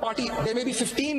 Party, there may be 15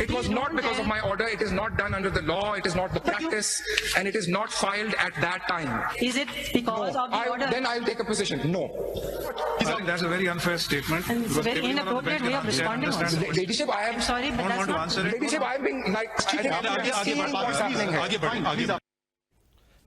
It was not because of my order. It is not done under the law. It is not the practice, and it is not filed at that time. Is it because of the order? Then I'll take a position. No. I think that's a very unfair statement. And it's a very inappropriate way of responding also. Ladyship, I I'm am sorry, but that's not. Ladyship, I have been like seeing what's happening here.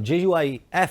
JUIF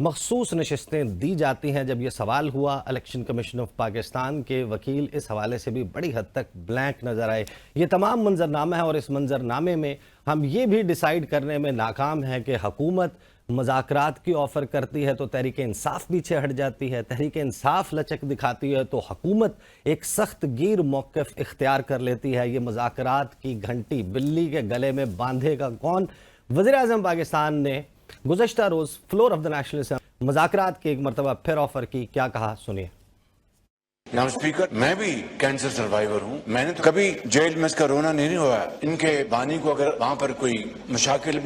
مخصوص نشستیں دی جاتی ہیں. جب یہ سوال ہوا election commission of Pakistan کے وکیل اس حوالے سے بھی بڑی حد تک بلینک نظر آئے. یہ تمام منظرنامہ ہے اور اس منظرنامے میں ہم یہ بھی ڈیسائیڈ کرنے میں ناکام ہیں کہ حکومت مذاکرات کی آفر کرتی ہے تو تحریک انصاف پیچھے ہٹ جاتی ہے, تحریک انصاف لچک دکھاتی ہے تو حکومت ایک سخت گیر موقف اختیار کر لیتی ہے. یہ مذاکرات کی گھنٹی بلی کے گلے میں باندھے گا کون؟ وزیر اعظم پاکستان نے گزشتہ روز floor of the national assembly مذاکرات کی ایک مرتبہ پھر آفر کی. کیا کہا سنیے. جناب اسپیکر, میں بھی کینسر سروائیور ہوں. میں نے تو کبھی جیل میں اس کا رونا نہیں ہوا. ان کے بانی کو اگر وہاں پر کوئی مشاکل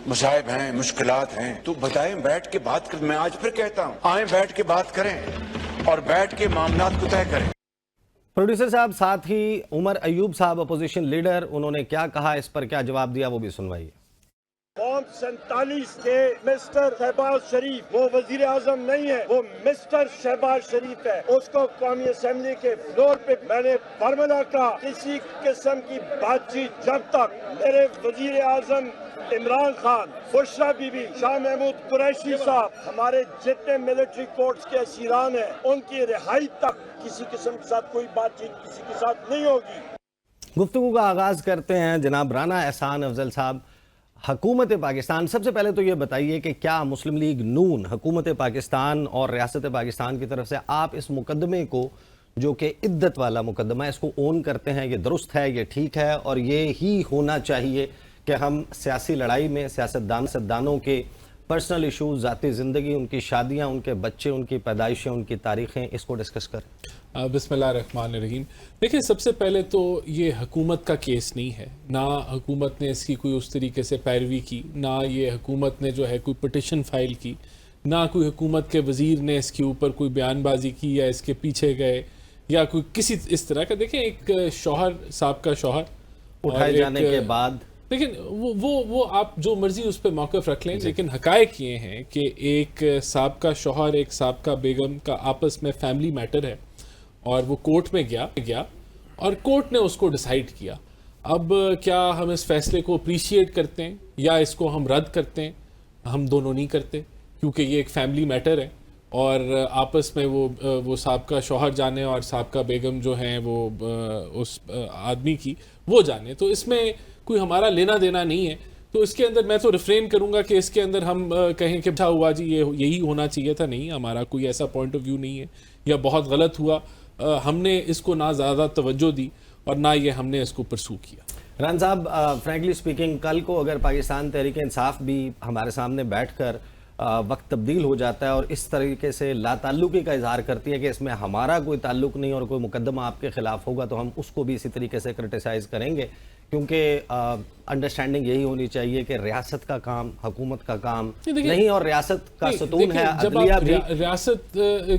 مصائب ہیں, مشکلات ہیں تو بتائیں, بیٹھ کے بات کریں. میں آج پھر کہتا ہوں, آئیں بیٹھ کے بات کریں اور بیٹھ کے معاملات کو طے کریں. پروڈیوسر صاحب, ساتھ ہی عمر ایوب صاحب اپوزیشن لیڈر, انہوں نے کیا کہا, اس پر کیا جواب دیا وہ بھی سنوائیے. فارم 47 کے مسٹر شہباز شریف وہ وزیر اعظم نہیں ہے, وہ مسٹر شہباز شریف ہے. اس کو قومی اسمبلی کے فلور پہ میں نے فارمولا کا کسی قسم کی بات چیت جب تک میرے وزیر اعظم عمران خان, بشرا بی بی, شاہ محمود قریشی صاحب, ہمارے جتنے ملٹری کورٹس کے اسیران ہیں ان کی رہائی تک کسی قسم کے ساتھ کوئی بات چیت کسی کے ساتھ نہیں ہوگی. گفتگو کا آغاز کرتے ہیں جناب رانا احسان افضل صاحب. حکومت پاکستان, سب سے پہلے تو یہ بتائیے کہ کیا مسلم لیگ نون حکومت پاکستان اور ریاست پاکستان کی طرف سے آپ اس مقدمے کو, جو کہ عدت والا مقدمہ ہے, اس کو اون کرتے ہیں؟ یہ درست ہے, یہ ٹھیک ہے اور یہ ہی ہونا چاہیے کہ ہم سیاسی لڑائی میں سیاستدانوں کے پرسنل ایشوز, ذاتی زندگی, ان کی شادیاں, ان کے بچے, ان کی پیدائشیں, ان کی تاریخیں, اس کو ڈسکس کریں. بسم اللہ الرحمن الرحیم. دیکھیں, سب سے پہلے تو یہ حکومت کا کیس نہیں ہے, نہ حکومت نے اس کی کوئی اس طریقے سے پیروی کی, نہ یہ حکومت نے جو ہے کوئی پٹیشن فائل کی, نہ کوئی حکومت کے وزیر نے اس کے اوپر کوئی بیان بازی کی یا اس کے پیچھے گئے یا کوئی کسی اس طرح کا. دیکھیں, ایک شوہر, صاحب کا شوہر اٹھائے جانے کے بعد, لیکن وہ آپ جو مرضی اس پہ موقف رکھ لیں, لیکن حقائق یہ ہیں کہ ایک سابقہ شوہر, ایک سابقہ بیگم کا آپس میں فیملی میٹر ہے اور وہ کورٹ میں گیا اور کورٹ نے اس کو ڈیسائیڈ کیا. اب کیا ہم اس فیصلے کو اپریشیٹ کرتے ہیں یا اس کو ہم رد کرتے ہیں؟ ہم دونوں نہیں کرتے, کیونکہ یہ ایک فیملی میٹر ہے اور آپس میں وہ سابقہ شوہر جانے اور سابقہ بیگم جو ہیں وہ اس آدمی کی وہ جانے, تو اس میں کوئی ہمارا لینا دینا نہیں ہے. تو اس کے اندر میں تو ریفرین کروں گا کہ اس کے اندر ہم کہیں کہ اچھا ہوا جی یہی ہونا چاہیے تھا. نہیں, ہمارا کوئی ایسا پوائنٹ آف ویو نہیں ہے, یا بہت غلط ہوا, ہم نے اس کو نہ زیادہ توجہ دی اور نہ یہ ہم نے اس کو پرسو کیا. ران صاحب, فرینکلی سپیکنگ, کل کو اگر پاکستان تحریک انصاف بھی ہمارے سامنے بیٹھ کر وقت تبدیل ہو جاتا ہے اور اس طریقے سے لا تعلقی کا اظہار کرتی ہے کہ اس میں ہمارا کوئی تعلق نہیں اور کوئی مقدمہ آپ کے خلاف ہوگا, تو ہم اس کو بھی اسی طریقے سے کرٹیسائز کریں گے, کیونکہ انڈرسٹینڈنگ یہی ہونی چاہیے کہ ریاست کا کام حکومت کا کام نہیں, اور ریاست کا ستون ہے عدلیہ بھی. ریاست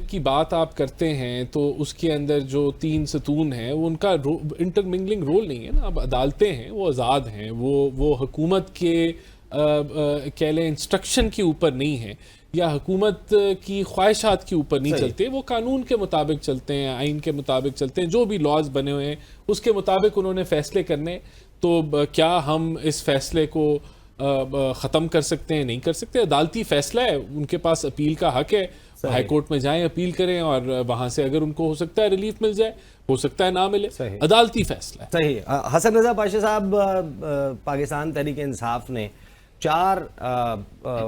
کی بات آپ کرتے ہیں تو اس کے اندر جو 3 ستون ہیں ان کا انٹرمنگلنگ رول نہیں ہے نا. اب عدالتیں ہیں وہ آزاد ہیں, وہ حکومت کے کہہ لیں انسٹرکشن کے اوپر نہیں ہیں یا حکومت کی خواہشات کے اوپر نہیں چلتے, وہ قانون کے مطابق چلتے ہیں, آئین کے مطابق چلتے ہیں, جو بھی لاز بنے ہوئے ہیں اس کے مطابق انہوں نے فیصلے کرنے. تو کیا ہم اس فیصلے کو ختم کر سکتے ہیں؟ نہیں کر سکتے. عدالتی فیصلہ ہے, ان کے پاس اپیل کا حق ہے, ہائی کورٹ میں جائیں, اپیل کریں اور وہاں سے اگر ان کو ہو سکتا ہے ریلیف مل جائے, ہو سکتا ہے نہ ملے, عدالتی فیصلہ ہے. صحیح. حسن رضا پاشا صاحب, پاکستان تحریک انصاف نے 4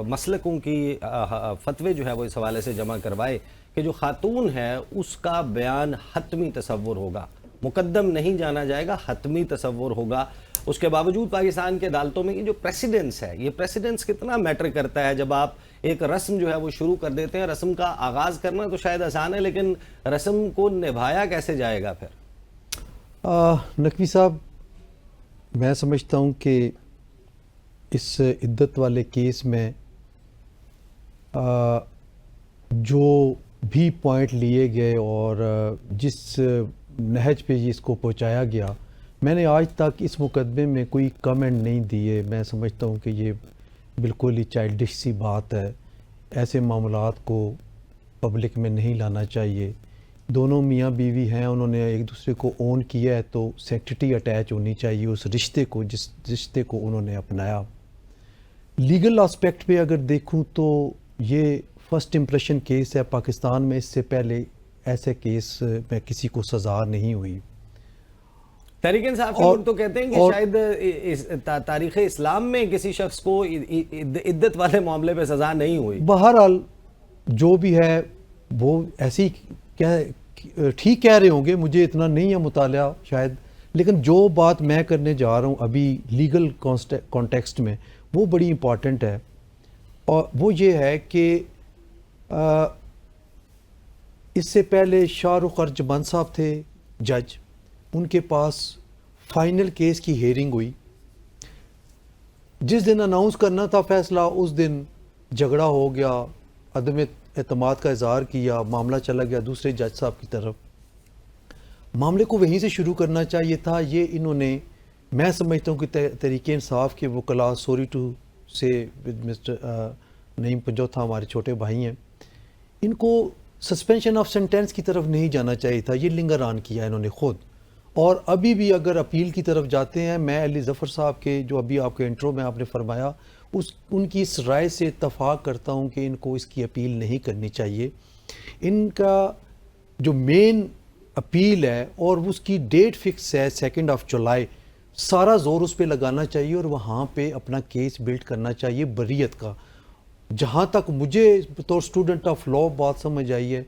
مسلکوں کی فتوے جو ہے وہ اس حوالے سے جمع کروائے کہ جو خاتون ہے اس کا بیان حتمی تصور ہوگا, مقدم نہیں جانا جائے گا, حتمی تصور ہوگا. اس کے باوجود پاکستان کے عدالتوں میں یہ جو پریسیڈنس ہے, یہ پریسیڈنس کتنا میٹر کرتا ہے؟ جب آپ ایک رسم جو ہے وہ شروع کر دیتے ہیں, رسم کا آغاز کرنا تو شاید آسان ہے, لیکن رسم کو نبھایا کیسے جائے گا پھر؟ نقوی صاحب, میں سمجھتا ہوں کہ اس عدت والے کیس میں جو بھی پوائنٹ لیے گئے اور جس نہج پہ اس کو پہنچایا گیا, میں نے آج تک اس مقدمے میں کوئی کمنٹ نہیں دیے. میں سمجھتا ہوں کہ یہ بالکل ہی چائلڈش سی بات ہے, ایسے معاملات کو پبلک میں نہیں لانا چاہیے. دونوں میاں بیوی ہیں, انہوں نے ایک دوسرے کو اون کیا ہے تو سیکٹریٹی اٹیچ ہونی چاہیے اس رشتے کو, جس رشتے کو انہوں نے اپنایا. لیگل آسپیکٹ پہ اگر دیکھوں تو یہ فرسٹ امپریشن کیس ہے پاکستان میں. اس سے پہلے ایسے کیس میں کسی کو سزا نہیں ہوئی. تحریک انصاف کے لوگ تو کہتے ہیں کہ شاید تاریخ اسلام میں کسی شخص کو عدت والے معاملے پہ سزا نہیں ہوئی. بہرحال جو بھی ہے وہ ایسی ٹھیک کہہ رہے ہوں گے, مجھے اتنا نہیں ہے مطالعہ شاید, لیکن جو بات میں کرنے جا رہا ہوں ابھی لیگل کانٹیکسٹ میں وہ بڑی امپورٹنٹ ہے, اور وہ یہ ہے کہ اس سے پہلے شاہ رخ ارجمند صاحب تھے جج, ان کے پاس فائنل کیس کی ہیئرنگ ہوئی. جس دن اناؤنس کرنا تھا فیصلہ اس دن جھگڑا ہو گیا, عدم اعتماد کا اظہار کیا, معاملہ چلا گیا دوسرے جج صاحب کی طرف. معاملے کو وہیں سے شروع کرنا چاہیے تھا. یہ انہوں نے, میں سمجھتا ہوں کہ تحریک انصاف کے وکلاء سوری ٹو سے مسٹر نعیم پنجوتھا ہمارے چھوٹے بھائی ہیں, ان کو سسپینشن آف سینٹینس کی طرف نہیں جانا چاہیے تھا. یہ لنگر آن کیا انہوں نے خود, اور ابھی بھی اگر اپیل کی طرف جاتے ہیں, میں علی ظفر صاحب کے جو ابھی آپ کے انٹرو میں آپ نے فرمایا ان کی اس رائے سے اتفاق کرتا ہوں کہ ان کو اس کی اپیل نہیں کرنی چاہیے. ان کا جو مین اپیل ہے اور اس کی ڈیٹ فکس ہے 2 جولائی, سارا زور اس پہ لگانا چاہیے اور وہاں پہ اپنا کیس بلڈ کرنا چاہیے بریت کا. جہاں تک مجھے بطور اسٹوڈنٹ آف لا بات سمجھ آئی ہے,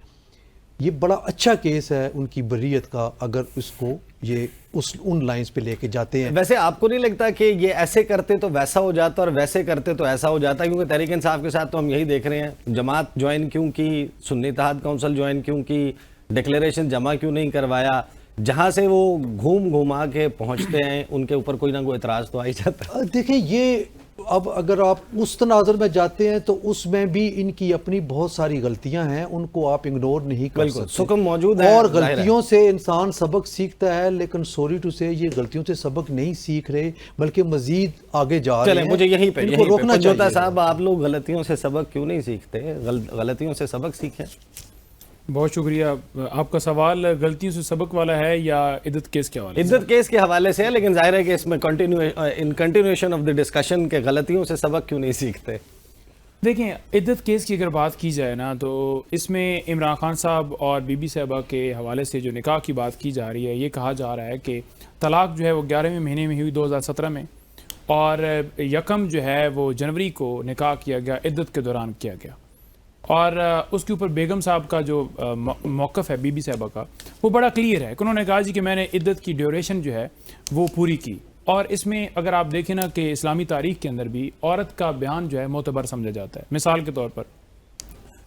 یہ بڑا اچھا کیس ہے ان کی بریت کا, اگر اس کو یہ ان لائنز پہ لے کے جاتے ہیں. ویسے آپ کو نہیں لگتا کہ یہ ایسے کرتے تو ویسا ہو جاتا اور ویسے کرتے تو ایسا ہو جاتا؟ کیونکہ تحریک انصاف کے ساتھ تو ہم یہی دیکھ رہے ہیں, جماعت جوائن کیوں کی, سنی اتحاد کونسل جوائن کیوں کی, ڈکلیریشن جمع کیوں نہیں کروایا, جہاں سے وہ گھوما کے پہنچتے ہیں ان کے اوپر کوئی نہ کوئی اعتراض تو آ ہی جاتا ہے. دیکھیں یہ اب اگر آپ اس تناظر میں جاتے ہیں تو اس میں بھی ان کی اپنی بہت ساری غلطیاں ہیں, ان کو آپ اگنور نہیں کر سکتے. سکم موجود ہے, اور غلطیوں سے انسان سبق سیکھتا ہے, لیکن سوری ٹو سے یہ غلطیوں سے سبق نہیں سیکھ رہے بلکہ مزید آگے جا رہے ہیں. مجھے یہیں پہ روکنا چاہیے. صاحب آپ لوگ غلطیوں سے سبق کیوں نہیں سیکھتے؟ غلطیوں سے سبق سیکھیں. بہت شکریہ. آپ کا سوال غلطیوں سے سبق والا ہے یا عدت کیس کے حوالے سے؟ عدت کیس کے حوالے سے ہے, لیکن ظاہر ہے کہ اس میں کنٹینیوشن آف دی ڈسکشن کے غلطیوں سے سبق کیوں نہیں سیکھتے؟ دیکھیں, عدت کیس کی اگر بات کی جائے نا تو اس میں عمران خان صاحب اور بی بی صاحبہ کے حوالے سے جو نکاح کی بات کی جا رہی ہے, یہ کہا جا رہا ہے کہ طلاق جو ہے وہ 11ویں مہینے میں ہوئی 2017 میں, اور 1 جو ہے وہ جنوری کو نکاح کیا گیا, عدت کے دوران کیا گیا. اور اس کے اوپر بیگم صاحب کا جو موقف ہے بی بی صاحبہ کا وہ بڑا کلیئر ہے کہ انہوں نے کہا جی کہ میں نے عدت کی ڈیوریشن جو ہے وہ پوری کی. اور اس میں اگر آپ دیکھیں نا کہ اسلامی تاریخ کے اندر بھی عورت کا بیان جو ہے معتبر سمجھا جاتا ہے. مثال کے طور پر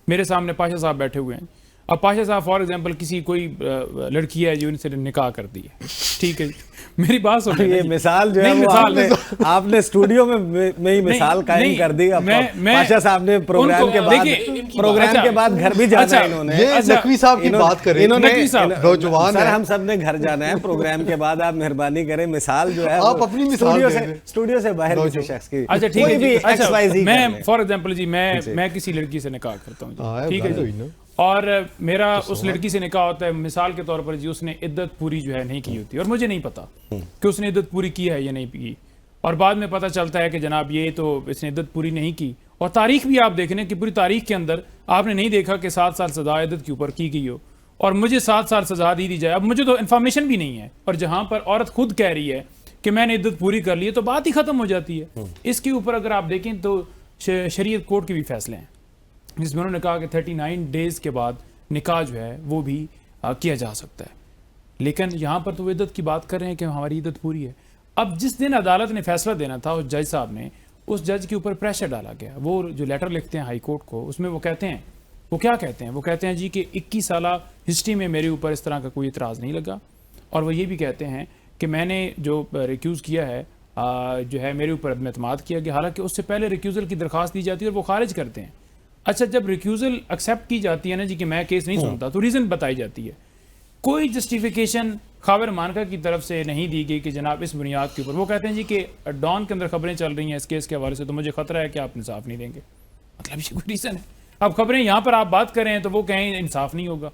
میرے سامنے پاشا صاحب بیٹھے ہوئے ہیں, اب پاشا صاحب فار ایگزامپل کسی کوئی لڑکی ہے جو ان سے نکاح کر دی ہے, ٹھیک ہے, میری بات سنیں. یہ مثال جو ہے آپ نے اسٹوڈیو میں ہی مثال قائم کر دی. پاشا صاحب نے پروگرام کے بعد گھر بھی جانا ہے, انہوں نے نقوی صاحب کی بات کریں, نوجوان سر ہم سب نے گھر جانا ہے, پروگرام کے بعد آپ مہربانی کریں مثال جو ہے آپ اپنی مثال اسٹوڈیو سے باہر کسی شخص کی. اچھا ٹھیک ہے, میں فار ایگزامپل جی میں کسی لڑکی سے نکاح کرتا ہوں, ٹھیک ہے جی, اور میرا اس لڑکی سے نکاح ہوتا ہے, مثال کے طور پر جی اس نے عدت پوری جو ہے نہیں کی ہوتی, اور مجھے نہیں پتا کہ اس نے عدت پوری کی ہے یا نہیں کی, اور بعد میں پتہ چلتا ہے کہ جناب یہ تو اس نے عدت پوری نہیں کی. اور تاریخ بھی آپ دیکھیں کہ پوری تاریخ کے اندر آپ نے نہیں دیکھا کہ 7 سال سزا عدت کے اوپر کی گئی ہو, اور مجھے 7 سال سزا دی جائے. اب مجھے تو انفارمیشن بھی نہیں ہے, اور جہاں پر عورت خود کہہ رہی ہے کہ میں نے عدت پوری کر لی ہے تو بات ہی ختم ہو جاتی ہے. اس کے اوپر اگر آپ دیکھیں تو شریعت کورٹ کے بھی فیصلے ہیں جس میں انہوں نے کہا کہ 39 ڈیز کے بعد نکاح جو ہے وہ بھی کیا جا سکتا ہے. لیکن یہاں پر تو عدت کی بات کر رہے ہیں کہ ہماری عدت پوری ہے. اب جس دن عدالت نے فیصلہ دینا تھا اس جج صاحب نے, اس جج کے اوپر پریشر ڈالا گیا. وہ جو لیٹر لکھتے ہیں ہائی کورٹ کو, اس میں وہ کہتے ہیں, وہ کیا کہتے ہیں, وہ کہتے ہیں جی کہ 21 سالہ ہسٹری میں میرے اوپر اس طرح کا کوئی اعتراض نہیں لگا, اور وہ یہ بھی کہتے ہیں کہ میں نے جو ریکیوز کیا ہے جو ہے میرے اوپر عدم اعتماد کیا گیا, حالانکہ اس سے پہلے ریکیوزل کی درخواست دی جاتی ہے اور وہ خارج کرتے ہیں. اچھا, جب ریکیوزل ایکسیپٹ کی جاتی ہے نا جی کہ میں کیس نہیں سنتا, تو ریزن بتائی جاتی ہے. کوئی جسٹیفیکیشن خاور مانکا کی طرف سے نہیں دی گئی کہ جناب اس بنیاد کے اوپر. وہ کہتے ہیں جی کہ ڈان کے اندر خبریں چل رہی ہیں اس کیس کے حوالے سے, تو مجھے خطرہ ہے کہ آپ انصاف نہیں دیں گے. مطلب یہ کوئی ریزن ہے؟ اب خبریں یہاں پر آپ بات کریں تو وہ کہیں انصاف نہیں ہوگا.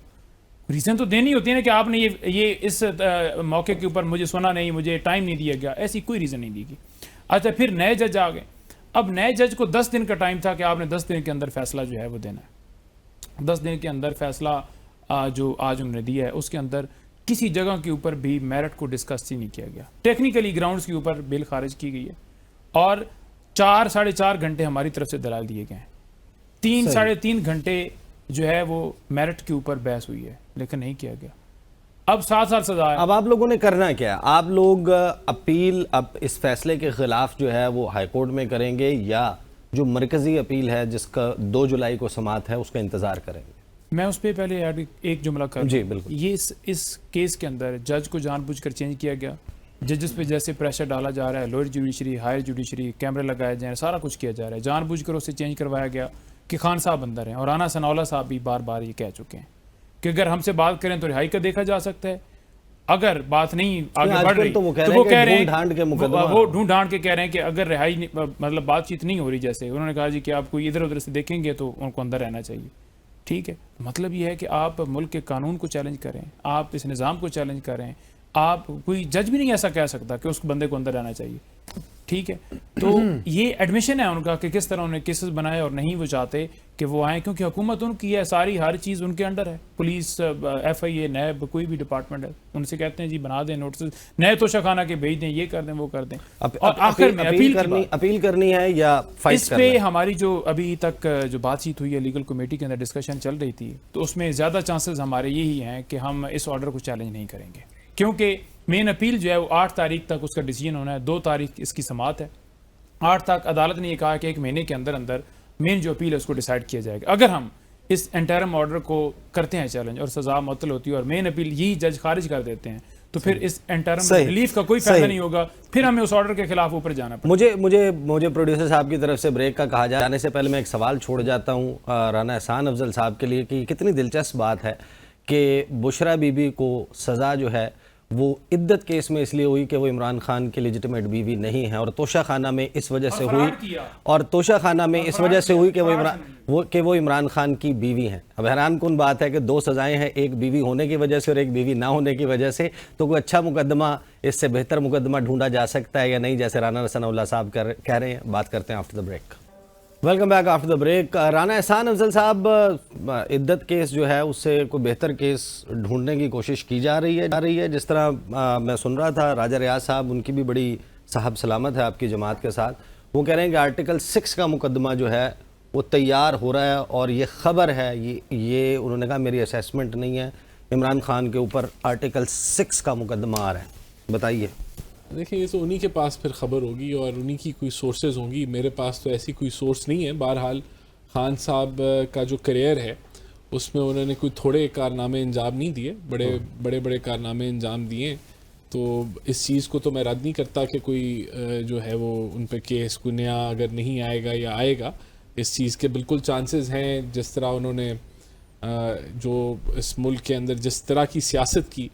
ریزن تو دینی ہوتی ہے نا کہ آپ نے یہ اس موقع کے اوپر مجھے سنا نہیں, مجھے ٹائم نہیں دیا گیا, ایسی کوئی ریزن نہیں دی گئی. اچھا, پھر نئے جج آ گئے. اب نئے جج کو 10 دن کا ٹائم تھا کہ آپ نے 10 دن کے اندر فیصلہ جو ہے وہ دینا ہے. 10 دن کے اندر فیصلہ جو آج انہوں نے دیا ہے اس کے اندر کسی جگہ کے اوپر بھی میرٹ کو ڈسکس ہی نہیں کیا گیا. ٹیکنیکلی گراؤنڈز کے اوپر بل خارج کی گئی ہے اور 4-4.5 گھنٹے ہماری طرف سے دلائل دیے گئے ہیں. 3-3.5 گھنٹے جو ہے وہ میرٹ کے اوپر بحث ہوئی ہے لیکن نہیں کیا گیا. اب 7 سال سزا ہے. اب آپ لوگوں نے کرنا کیا؟ آپ لوگ اپیل اب اس فیصلے کے خلاف جو ہے وہ ہائی کورٹ میں کریں گے یا جو مرکزی اپیل ہے جس کا 2 جولائی کو سماعت ہے اس کا انتظار کریں گے؟ میں اس پہ پہلے ایک جملہ کر جی بالکل. یہ اس کیس کے اندر جج کو جان بوجھ کر چینج کیا گیا. ججز پہ جیسے پریشر ڈالا جا رہا ہے، لوئر جوڈیشری، ہائر جوڈیشری، کیمرے لگائے جائیں، سارا کچھ کیا جا رہا ہے. جان بوجھ کر اسے چینج کروایا گیا کہ خان صاحب اندر ہیں. اور رانا ثناءاللہ صاحب بھی بار بار یہ کہہ چکے ہیں کہ اگر ہم سے بات کریں تو رہائی کا دیکھا جا سکتا ہے، اگر بات نہیں آگے بڑھ رہی تو وہ کہہ رہے ہیں، وہ ڈھونڈ ڈھانڈ کے کہہ رہے ہیں کہ اگر رہائی مطلب بات چیت نہیں ہو رہی، جیسے انہوں نے کہا جی کہ آپ کوئی ادھر ادھر سے دیکھیں گے تو ان کو اندر رہنا چاہیے. ٹھیک ہے، مطلب یہ ہے کہ آپ ملک کے قانون کو چیلنج کریں، آپ اس نظام کو چیلنج کریں. آپ کوئی جج بھی نہیں ایسا کہہ سکتا کہ اس بندے کو اندر رہنا چاہیے. ٹھیک ہے، تو یہ ایڈمیشن ہے ان کا کہ کس طرح انہوں نے کیسز بنائے اور نہیں وہ چاہتے کہ وہ آئیں کیونکہ حکومت ان کی ہے، ساری ہر چیز ان کے انڈر ہے. پولیس، ایف آئی اے، نیب، کوئی بھی ڈپارٹمنٹ ہے، ان سے کہتے ہیں جی بنا دیں نوٹسز، نئے توشہ خانہ کے بھیج دیں، یہ کر دیں وہ کر دیں. اور آخر میں اپیل کرنی ہے یا فائٹ اس پہ ہماری جو ابھی تک جو بات چیت ہوئی ہے لیگل کمیٹی کے اندر ڈسکشن چل رہی تھی، تو اس میں زیادہ چانسز ہمارے یہی ہیں کہ ہم اس آرڈر کو چیلنج نہیں کریں گے کیونکہ مین اپیل جو ہے وہ 8 تاریخ تک اس کا ڈیسیجن ہونا ہے. 2 تاریخ اس کی سماعت ہے. 8 تک عدالت نے یہ کہا کہ 1 مہینے کے اندر اندر مین جو اپیل ہے اس کو ڈیسائیڈ کیا جائے گا. اگر ہم اس انٹرم آرڈر کو کرتے ہیں چیلنج اور سزا معطل ہوتی ہے اور مین اپیل یہی جج خارج کر دیتے ہیں تو پھر اس انٹرم ریلیف کا کوئی فائدہ نہیں ہوگا، پھر ہمیں اس آرڈر کے خلاف اوپر جانا پڑے. مجھے پروڈیوسر صاحب کی طرف سے بریک کا کہا جانے سے پہلے میں ایک سوال چھوڑ جاتا ہوں رانا احسان افضل صاحب کے لیے کہ کتنی دلچسپ بات ہے کہ بشرا بی بی کو سزا جو ہے وہ عدت کیس میں اس لیے ہوئی کہ وہ عمران خان کی لیجٹمیٹ بیوی نہیں ہے اور توشہ خانہ میں اس وجہ سے ہوئی کہ وہ عمران خان کی بیوی ہیں. اب حیران کن بات ہے کہ 2 سزائیں ہیں، ایک بیوی ہونے کی وجہ سے اور ایک بیوی نہ ہونے کی وجہ سے. تو کوئی اچھا مقدمہ، اس سے بہتر مقدمہ ڈھونڈا جا سکتا ہے یا نہیں، جیسے رانا ثناءاللہ صاحب کہہ رہے ہیں. بات کرتے ہیں after the break. Welcome back after the break. Rana Ahsan Afzal صاحب، عدت کیس جو ہے اس سے کوئی بہتر کیس ڈھونڈنے کی کوشش کی جا رہی ہے. جس طرح میں سن رہا تھا راجہ ریاض صاحب، ان کی بھی بڑی صاحب سلامت ہے آپ کی جماعت کے ساتھ. وہ کہہ رہے ہیں کہ آرٹیکل 6 کا مقدمہ جو ہے وہ تیار ہو رہا ہے اور یہ خبر ہے، یہ انہوں نے کہا میری اسیسمنٹ نہیں ہے، عمران خان کے اوپر آرٹیکل 6 کا مقدمہ آ رہا ہے. بتائیے. دیکھیں یہ تو انہی کے پاس پھر خبر ہوگی اور انہی کی کوئی سورسز ہوں گی. میرے پاس تو ایسی کوئی سورس نہیں ہے. بہرحال خان صاحب کا جو کریئر ہے اس میں انہوں نے کوئی تھوڑے کارنامے انجام نہیں دیے، بڑے کارنامے انجام دیے. تو اس چیز کو تو میں رد نہیں کرتا کہ کوئی جو ہے وہ ان پہ کیس کوئی نیا اگر نہیں آئے گا یا آئے گا، اس چیز کے بالکل چانسز ہیں. جس طرح انہوں نے جو اس ملک کے اندر جس طرح کی سیاست کی،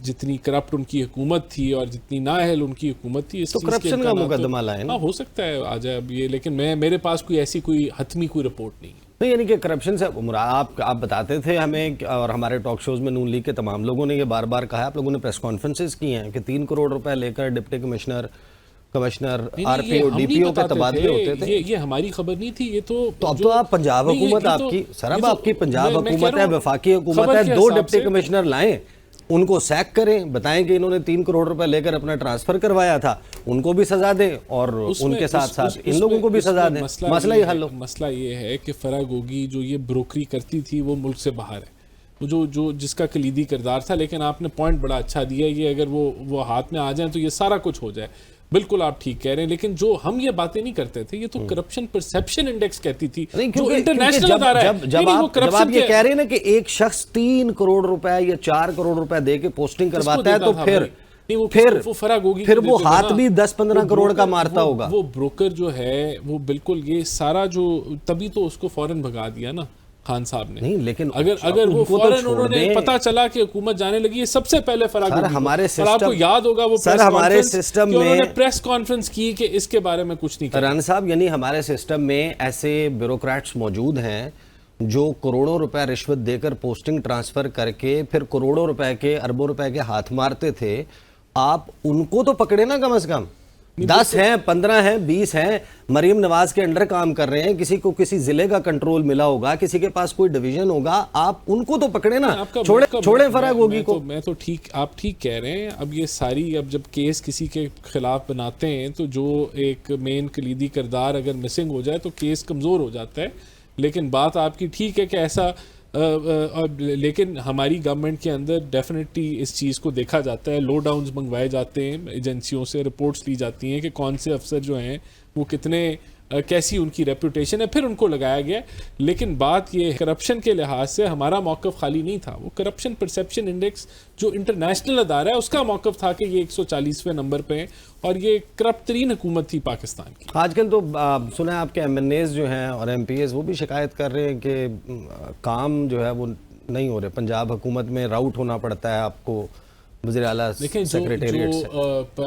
جتنی کرپٹ ان کی حکومت تھی اور جتنی نااہل ان کی حکومت تھی، اس تو کرپشن کا مقدمہ لائیں. ہاں ہو سکتا ہے آ جائے اب یہ، لیکن میرے پاس کوئی ایسی کوئی حتمی کوئی رپورٹ نہیں ہے. یعنی کہ کرپشن سے آپ بتاتے تھے ہمیں اور ہمارے ٹاک شوز میں نون لیگ کے تمام لوگوں نے یہ بار بار کہا ہے، آپ لوگوں نے پریس کانفرنسز کی ہیں کہ 3 کروڑ روپے لے کر deputy commissioner R P O D P O کے تبادلے ہوتے تھے. یہ ہماری خبر نہیں تھی. یہ تو اب تو آپ پنجاب حکومت، آپ کی سر اب آپ کی پنجاب حکومت ہے، وفاقی حکومت ہے، 2 ڈپٹی کمشنر لائیں، ان کو سیک کریں، بتائیں کہ انہوں نے 3 کروڑ روپے لے کر اپنا ٹرانسفر کروایا تھا، ان کو بھی سزا دیں اور ان کے ساتھ ساتھ ان لوگوں کو بھی سزا دیں. مسئلہ یہ حل ہو. مسئلہ یہ ہے کہ فرح گوگی جو یہ بروکری کرتی تھی وہ ملک سے باہر ہے، جو جس کا کلیدی کردار تھا. لیکن آپ نے پوائنٹ بڑا اچھا دیا، یہ اگر وہ ہاتھ میں آ جائیں تو یہ سارا کچھ ہو جائے. بالکل آپ ٹھیک کہہ رہے ہیں، لیکن جو ہم یہ باتیں نہیں کرتے تھے، یہ تو کرپشن پرسیپشن انڈیکس کہتی تھی جو انٹرنیشنل ادارہ ہے. جب آپ یہ کہہ رہے ہیں نا کہ ایک شخص 3 کروڑ روپے یا 4 کروڑ روپے دے کے پوسٹنگ کرواتا ہے تو پھر وہ ہاتھ بھی 10-15 کروڑ کا مارتا ہوگا. وہ بروکر جو ہے وہ بالکل یہ سارا جو، تبھی تو اس کو فوراً بھگا دیا نا خان صاحب نے. نہیں لیکن اگر وہ فوراً انہوں نے پتا چلا کہ حکومت جانے لگی ہے، سب سے پہلے فرح گوگی، اور آپ کو یاد ہوگا وہ ہمارے سسٹم میں انہوں نے پریس کانفرنس کی کہ اس کے بارے میں کچھ نہیں کہا. رانا صاحب، یعنی ہمارے سسٹم میں ایسے بیوروکریٹس موجود ہیں جو کروڑوں روپے رشوت دے کر پوسٹنگ ٹرانسفر کر کے پھر کروڑوں روپے کے، اربوں روپے کے ہاتھ مارتے تھے. آپ ان کو تو پکڑے نا کم از کم. 10 ہیں, 15 ہیں, 20 ہیں, مریم نواز کے انڈر کام کر رہے ہیں, کسی کو کسی ضلع کا کنٹرول ملا ہوگا, کسی کے پاس کوئی ڈویژن ہوگا, آپ ان کو تو پکڑے نا, چھوڑے فراغ ہوگی کو. میں تو ٹھیک, آپ ٹھیک کہہ رہے ہیں. اب یہ ساری, اب جب کیس کسی کے خلاف بناتے ہیں تو جو ایک مین کلیدی کردار اگر مسنگ ہو جائے تو کیس کمزور ہو جاتا ہے. لیکن بات آپ کی ٹھیک ہے کہ ایسا, لیکن ہماری گورنمنٹ کے اندر ڈیفینیٹلی اس چیز کو دیکھا جاتا ہے, لو ڈاؤنز منگوائے جاتے ہیں, ایجنسیوں سے رپورٹس لی جاتی ہیں کہ کون سے افسر جو ہیں وہ کتنے, کیسی ان کی ریپوٹیشن ہے, پھر ان کو لگایا گیا. لیکن بات یہ کرپشن کے لحاظ سے ہمارا موقف خالی نہیں تھا. وہ کرپشن پرسیپشن انڈیکس جو انٹرنیشنل ادارہ ہے اس کا موقف تھا کہ یہ 140ویں نمبر پہ ہیں اور یہ کرپٹ ترین حکومت تھی پاکستان کی. آج کل تو سنا ہے آپ کے ایم این ایز جو ہیں اور ایم پی ایز وہ بھی شکایت کر رہے ہیں کہ کام جو ہے وہ نہیں ہو رہے. پنجاب حکومت میں راؤٹ ہونا پڑتا ہے آپ کو وزیر اعلیٰ سیکریٹریٹ سے.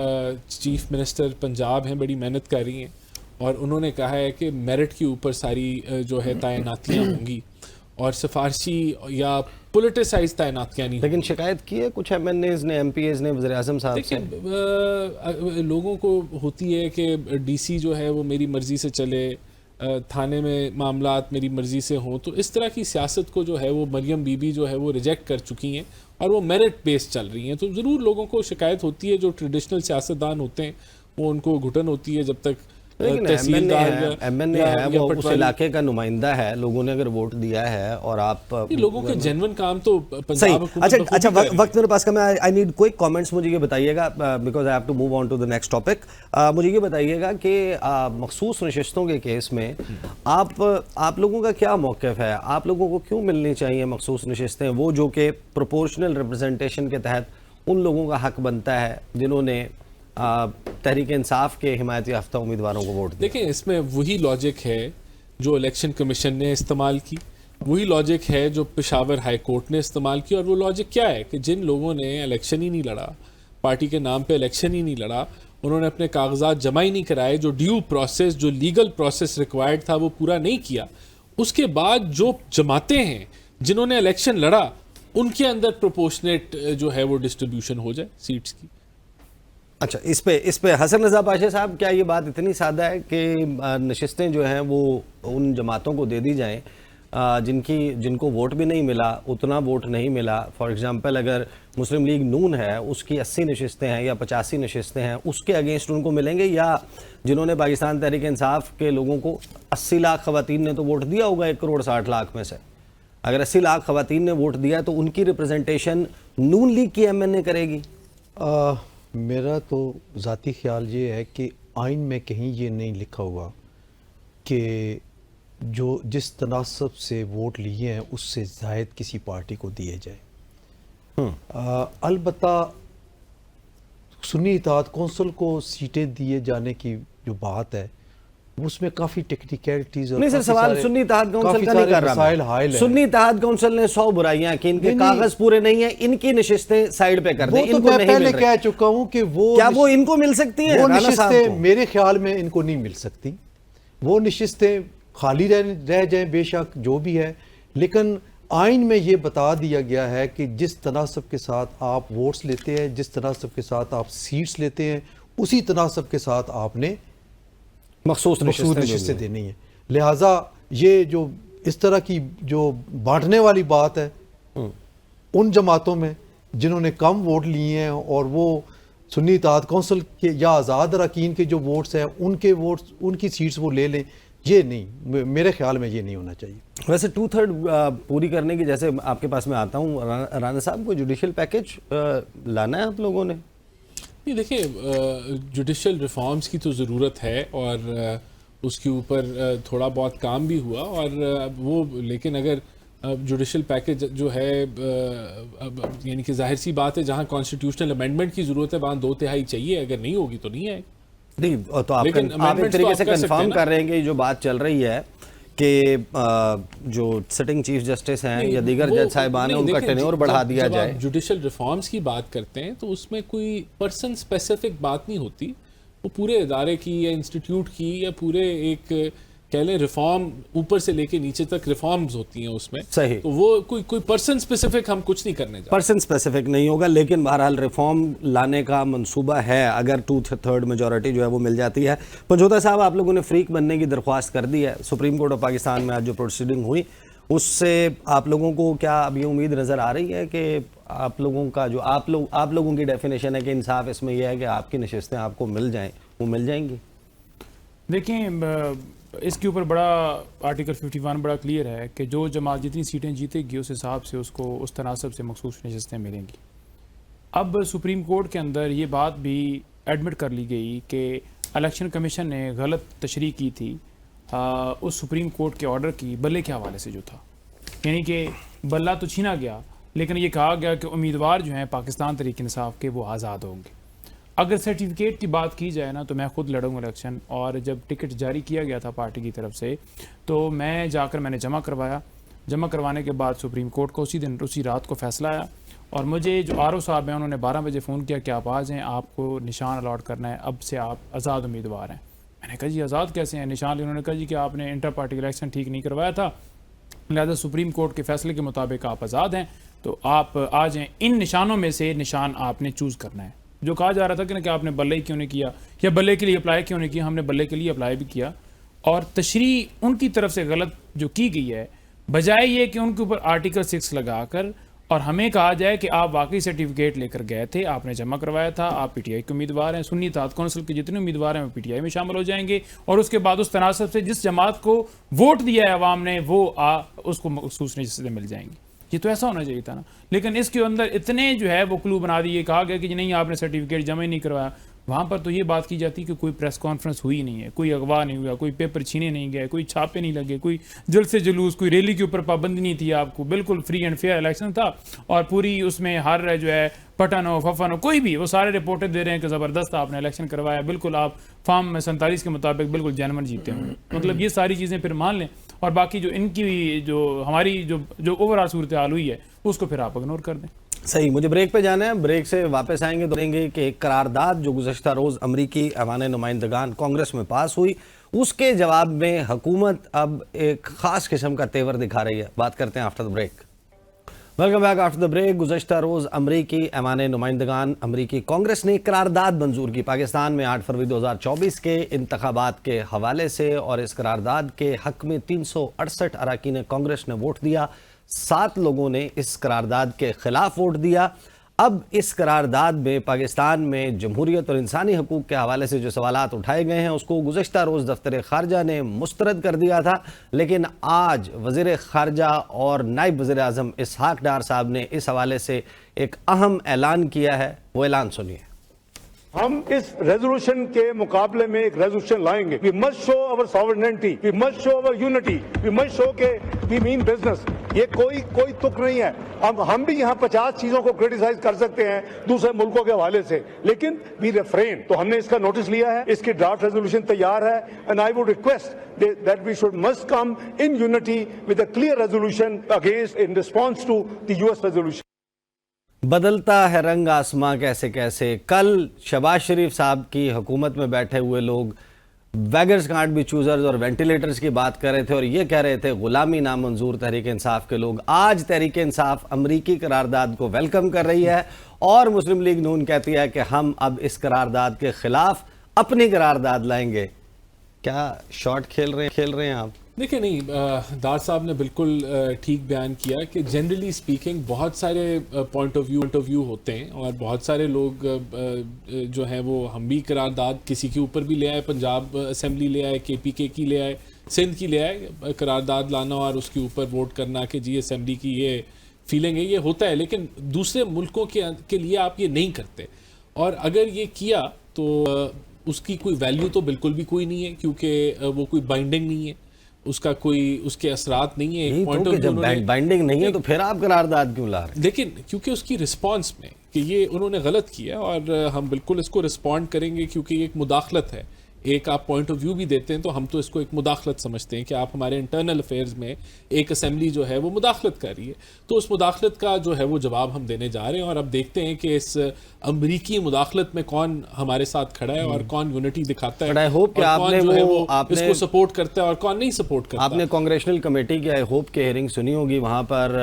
چیف منسٹر پنجاب ہیں, بڑی محنت کر رہی ہیں اور انہوں نے کہا ہے کہ میرٹ کے اوپر ساری جو ہے تعیناتیاں ہوں گی اور سفارشی یا پولیٹیسائز تعیناتیاں نہیں. لیکن شکایت کی ہے کچھ ایم این ایز نے, ایم پی ایز نے وزیر اعظم صاحب سے. لوگوں کو ہوتی ہے کہ ڈی سی جو ہے وہ میری مرضی سے چلے, تھانے میں معاملات میری مرضی سے ہوں, تو اس طرح کی سیاست کو جو ہے وہ مریم بی بی جو ہے وہ ریجیکٹ کر چکی ہیں اور وہ میرٹ بیس چل رہی ہیں. تو ضرور لوگوں کو شکایت ہوتی ہے, جو ٹریڈیشنل سیاستدان ہوتے ہیں وہ ان کو گھٹن ہوتی ہے جب تک ایم این اے ہے, وہ اس علاقے کا نمائندہ ہے, لوگوں نے اگر ووٹ دیا ہے اور آپ لوگوں کے جینون کام تو صحیح. اچھا وقت میرے پاس کم ہے, آئی نیڈ کوئک کامنٹس. مجھے یہ بتائیے گا, because I have to move on to the next topic, مجھے یہ بتائیے گا کہ مخصوص نشستوں کے کیس میں آپ لوگوں کا کیا موقف ہے؟ آپ لوگوں کو کیوں ملنی چاہیے مخصوص نشستیں, وہ جو کہ پروپورشنل ریپرزنٹیشن کے تحت ان لوگوں کا حق بنتا ہے جنہوں نے تحریک انصاف کے حمایت یافتہ امیدواروں کو ووٹ دیا؟ دیکھیں, اس میں وہی لاجک ہے جو الیکشن کمیشن نے استعمال کی, وہی لاجک ہے جو پشاور ہائی کورٹ نے استعمال کی. اور وہ لاجک کیا ہے کہ جن لوگوں نے الیکشن ہی نہیں لڑا, پارٹی کے نام پہ الیکشن ہی نہیں لڑا, انہوں نے اپنے کاغذات جمع ہی نہیں کرائے, جو ڈیو پروسیس, جو لیگل پروسیس ریکوائرڈ تھا وہ پورا نہیں کیا, اس کے بعد جو جماعتیں ہیں جنہوں نے الیکشن لڑا ان کے اندر پروپورشنیٹ جو ہے وہ ڈسٹریبیوشن ہو جائے سیٹس کی. اچھا, اس پہ حسن رضا پاشا صاحب, کیا یہ بات اتنی سادہ ہے کہ نشستیں جو ہیں وہ ان جماعتوں کو دے دی جائیں جن کو ووٹ بھی نہیں ملا, اتنا ووٹ نہیں ملا؟ فار ایگزامپل اگر مسلم لیگ نون ہے, اس کی 80 نشستیں ہیں یا 85 نشستیں ہیں, اس کے اگینسٹ ان کو ملیں گے, یا جنہوں نے پاکستان تحریک انصاف کے لوگوں کو 80 لاکھ خواتین نے تو ووٹ دیا ہوگا 1 کروڑ 60 لاکھ میں سے, اگر 80 لاکھ خواتین نے ووٹ دیا تو ان کی ریپرزنٹیشن نون لیگ کی ایم این اے کرے گی؟ میرا تو ذاتی خیال یہ ہے کہ آئین میں کہیں یہ نہیں لکھا ہوا کہ جو جس تناسب سے ووٹ لیے ہیں اس سے زائد کسی پارٹی کو دیے جائے. البتہ سنی اتحاد کونسل کو سیٹیں دیے جانے کی جو بات ہے اس میں کافی ٹیکنیکلٹیز, نہیں سر, سوال سنی اتحاد کونسل کا نہیں کر رہا میں. سنی اتحاد کونسل نے 100 برائیاں کی, ان کے کاغذ پورے نہیں ہیں, ان کی نشستیں سائیڈ پہ کر دیں. وہ تو میں پہلے کہہ چکا ہوں کہ کیا وہ ان کو مل سکتی ہیں؟ وہ نشستیں میرے خیال میں ان کو نہیں مل سکتی. وہ نشستیں خالی رہ جائیں بے شک جو بھی ہے, لیکن آئین میں یہ بتا دیا گیا ہے کہ جس تناسب کے ساتھ آپ ووٹس لیتے ہیں, جس تناسب کے ساتھ آپ سیٹس لیتے ہیں, اسی تناسب کے ساتھ آپ نے مخصوص نشستیں دینی ہیں. لہٰذا یہ جو اس طرح کی جو بانٹنے والی بات ہے ان جماعتوں میں جنہوں نے کم ووٹ لیے ہیں اور وہ سنی اتحاد کونسل کے یا آزاد اراکین کے جو ووٹس ہیں ان کے ووٹس, ان کی سیٹس وہ لے لیں, یہ نہیں, میرے خیال میں یہ نہیں ہونا چاہیے. ویسے 2/3 پوری کرنے کی, جیسے آپ کے پاس میں آتا ہوں, رانا صاحب کو جوڈیشل پیکج لانا ہے آپ لوگوں نے؟ نہیں, دیکھیں جوڈیشل ریفارمز کی تو ضرورت ہے اور اس کے اوپر تھوڑا بہت کام بھی ہوا اور وہ, لیکن اگر جوڈیشل پیکج جو ہے یعنی کہ ظاہر سی بات ہے جہاں کانسٹیٹیوشنل امینڈمنٹ کی ضرورت ہے وہاں 2/3 چاہیے, اگر نہیں ہوگی تو نہیں آئے. نہیں, تو آپ ایک طریقے سے کنفرم کر رہے ہیں کہ جو بات چل رہی ہے کہ جو سٹنگ چیف جسٹس ہیں یا دیگر جج صاحبان ہیں ان کا ٹینیور بڑھا دیا جائے. جب آپ جوڈیشل ریفارمز کی بات کرتے ہیں تو اس میں کوئی پرسن اسپیسیفک بات نہیں ہوتی, وہ پورے ادارے کی یا انسٹیٹیوٹ کی یا پورے ایک کہہ لیں ریفارم اوپر سے لے کے نیچے تک ریفارمز ہوتی ہیں اس میں. صحیح. تو وہ کوئی پرسن اسپیسیفک ہم کچھ نہیں کرنے جا. پرسن اسپیسیفک نہیں ہوگا، لیکن بہرحال ریفارم لانے کا منصوبہ ہے اگر 2/3 میجورٹی جو ہے وہ مل جاتی ہے. پنجوتا صاحب، آپ لوگوں نے فریق بننے کی درخواست کر دی ہے. سپریم کورٹ آف پاکستان میں آج جو پروسیڈنگ ہوئی اس سے آپ لوگوں کو کیا اب یہ امید نظر آ رہی ہے کہ آپ لوگوں کا جو آپ لوگوں کی ڈیفینیشن ہے کہ انصاف اس میں یہ ہے کہ آپ کی نشستیں آپ کو مل جائیں، وہ مل جائیں گی؟ دیکھیں، اس کے اوپر بڑا آرٹیکل 51 بڑا کلیئر ہے کہ جو جماعت جتنی سیٹیں جیتے گی اس حساب سے اس کو اس تناسب سے مخصوص نشستیں ملیں گی. اب سپریم کورٹ کے اندر یہ بات بھی ایڈمٹ کر لی گئی کہ الیکشن کمیشن نے غلط تشریح کی تھی اس سپریم کورٹ کے آرڈر کی بلے کے حوالے سے جو تھا، یعنی کہ بلہ تو چھینا گیا لیکن یہ کہا گیا کہ امیدوار جو ہیں پاکستان تحریک انصاف کے وہ آزاد ہوں گے. اگر سرٹیفکیٹ کی بات کی جائے نا تو میں خود لڑوں گا الیکشن، اور جب ٹکٹ جاری کیا گیا تھا پارٹی کی طرف سے تو میں جا کر میں نے جمع کروایا. جمع کروانے کے بعد سپریم کورٹ کو اسی رات کو فیصلہ آیا، اور مجھے جو آر او صاحب ہیں انہوں نے 12 بجے فون کیا کہ آپ آ جائیں، آپ کو نشان الاٹ کرنا ہے، اب سے آپ آزاد امیدوار ہیں. میں نے کہا جی آزاد کیسے ہیں نشان؟ انہوں نے کہا جی کہ آپ نے انٹر پارٹی الیکشن ٹھیک نہیں کروایا تھا، لہٰذا سپریم کورٹ کے فیصلے کے مطابق آپ آزاد ہیں، تو آپ آ جائیں. ان نشانوں میں سے نشان آپ نے چوز کرنا ہے. جو کہا جا رہا تھا کہ آپ نے بلے کیوں نہیں کیا یا بلے کے لیے اپلائی کیوں نہیں کیا، ہم نے بلے کے لیے اپلائی بھی کیا. اور تشریح ان کی طرف سے غلط جو کی گئی ہے، بجائے یہ کہ ان کے اوپر آرٹیکل 6 لگا کر اور ہمیں کہا جائے کہ آپ واقعی سرٹیفکیٹ لے کر گئے تھے، آپ نے جمع کروایا تھا، آپ پی ٹی آئی کے امیدوار ہیں، سنی اتحاد کونسل کے جتنے امیدوار ہیں وہ پی ٹی آئی میں شامل ہو جائیں گے، اور اس کے بعد اس تناسب سے جس جماعت کو ووٹ دیا ہے عوام نے وہ اس کو مخصوص نشستیں مل جائیں گی. یہ تو ایسا ہونا چاہیے تھا نا، لیکن اس کے اندر اتنے جو ہے وہ کلو بنا دیے. کہا گیا کہ نہیں آپ نے سرٹیفکیٹ جمع ہی نہیں کروایا. وہاں پر تو یہ بات کی جاتی کہ کوئی پریس کانفرنس ہوئی نہیں ہے، کوئی اغوا نہیں ہوا، کوئی پیپر چھینے نہیں گئے، کوئی چھاپے نہیں لگے، کوئی جلسے جلوس، کوئی ریلی کے اوپر پابندی نہیں تھی. آپ کو بالکل فری اینڈ فیئر الیکشن تھا، اور پوری اس میں ہر جو ہے پٹن ہو ففن ہو کوئی بھی، وہ سارے رپورٹیں دے رہے ہیں کہ زبردست آپ نے الیکشن کروایا، بالکل آپ فارم 47 کے مطابق بالکل جینون جیتے ہیں. مطلب یہ ساری چیزیں پھر مان لیں، اور باقی جو ان کی جو ہماری جو اوور آل صورتحال ہوئی ہے اس کو پھر آپ اگنور کر دیں. صحیح. مجھے بریک پہ جانا ہے، بریک سے واپس آئیں گے تو دیں گے کہ ایک قرارداد جو گزشتہ روز امریکی ایوان نمائندگان کانگریس میں پاس ہوئی، اس کے جواب میں حکومت اب ایک خاص قسم کا تیور دکھا رہی ہے. بات کرتے ہیں after the break. Welcome back after the break. گزشتہ روز امریکی ایوان نمائندگان امریکی کانگریس نے ایک قرارداد منظور کی پاکستان میں 8 فروری 2024 کے انتخابات کے حوالے سے، اور اس قرارداد کے حق میں 368 اراکین کانگریس نے ووٹ دیا. 7 لوگوں نے اس قرارداد کے خلاف ووٹ دیا. اب اس قرارداد میں پاکستان میں جمہوریت اور انسانی حقوق کے حوالے سے جو سوالات اٹھائے گئے ہیں اس کو گزشتہ روز دفتر خارجہ نے مسترد کر دیا تھا، لیکن آج وزیر خارجہ اور نائب وزیر اعظم اسحاق ڈار صاحب نے اس حوالے سے ایک اہم اعلان کیا ہے. وہ اعلان سنیے. ہم اس ریزولوشن کے مقابلے میں ایک ریزولوشن لائیں گے. We must show our sovereignty, we must show our unity, we must show کہ we mean business. یہ کوئی تک نہیں ہے. ہم بھی یہاں 50 چیزوں کو کرٹیسائز کر سکتے ہیں دوسرے ملکوں کے حوالے سے، لیکن we refrain. تو ہم نے اس کا نوٹس لیا ہے، اس کی ڈرافٹ ریزولوشن تیار ہے، and I would request that we must come in unity with a clear resolution against in response to the US resolution. بدلتا ہے رنگ آسماں کیسے کیسے. کل شہباز شریف صاحب کی حکومت میں بیٹھے ہوئے لوگ بیگرز کانٹ بی چوزرز اور وینٹیلیٹرز کی بات کر رہے تھے اور یہ کہہ رہے تھے غلامی نامنظور تحریک انصاف کے لوگ. آج تحریک انصاف امریکی قرارداد کو ویلکم کر رہی ہے اور مسلم لیگ نون کہتی ہے کہ ہم اب اس قرارداد کے خلاف اپنی قرارداد لائیں گے. کیا شارٹ کھیل رہے ہیں آپ؟ دیکھیں نہیں، دار صاحب نے بالکل ٹھیک بیان کیا کہ جنرلی اسپیکنگ بہت سارے پوائنٹ آف ویو ہوتے ہیں، اور بہت سارے لوگ جو ہیں وہ ہم بھی قرارداد کسی کے اوپر بھی لے آئے، پنجاب اسمبلی لے آئے، KPK کی لے آئے، سندھ کی لے آئے، قرارداد لانا اور اس کے اوپر ووٹ کرنا کہ جی اسمبلی کی یہ فیلنگ ہے، یہ ہوتا ہے. لیکن دوسرے ملکوں کے لیے آپ یہ نہیں کرتے، اور اگر یہ کیا تو اس کی کوئی ویلیو تو بالکل بھی کوئی نہیں ہے، کیونکہ وہ کوئی بائنڈنگ نہیں ہے، اس کا کوئی اس کے اثرات نہیں ہے. جب بائنڈنگ نہیں ہے تو پھر آپ قرارداد کیوں لا رہے ہیں؟ لیکن کیونکہ اس کی رسپانس میں کہ یہ انہوں نے غلط کیا، اور ہم بالکل اس کو رسپونڈ کریں گے کیونکہ یہ ایک مداخلت ہے ایک آپ پوائنٹ آف ویو بھی دیتے ہیں تو ہم تو اس کو ایک مداخلت سمجھتے ہیں کہ آپ ہمارے انٹرنل افیئرز میں ایک اسمبلی جو ہے وہ مداخلت کر رہی ہے، تو اس مداخلت کا جو ہے وہ جواب ہم دینے جا رہے ہیں، اور اب دیکھتے ہیں کہ اس امریکی مداخلت میں کون ہمارے ساتھ کھڑا ہے اور کون یونٹی دکھاتا ہے، اور کون جو ہے وہ اس کو سپورٹ کرتا ہے اور کون نہیں سپورٹ کرتا۔ آپ نے کانگریشنل کمیٹی کی آئی ہوپ کے ہیئرنگ سنی ہوگی، وہاں پر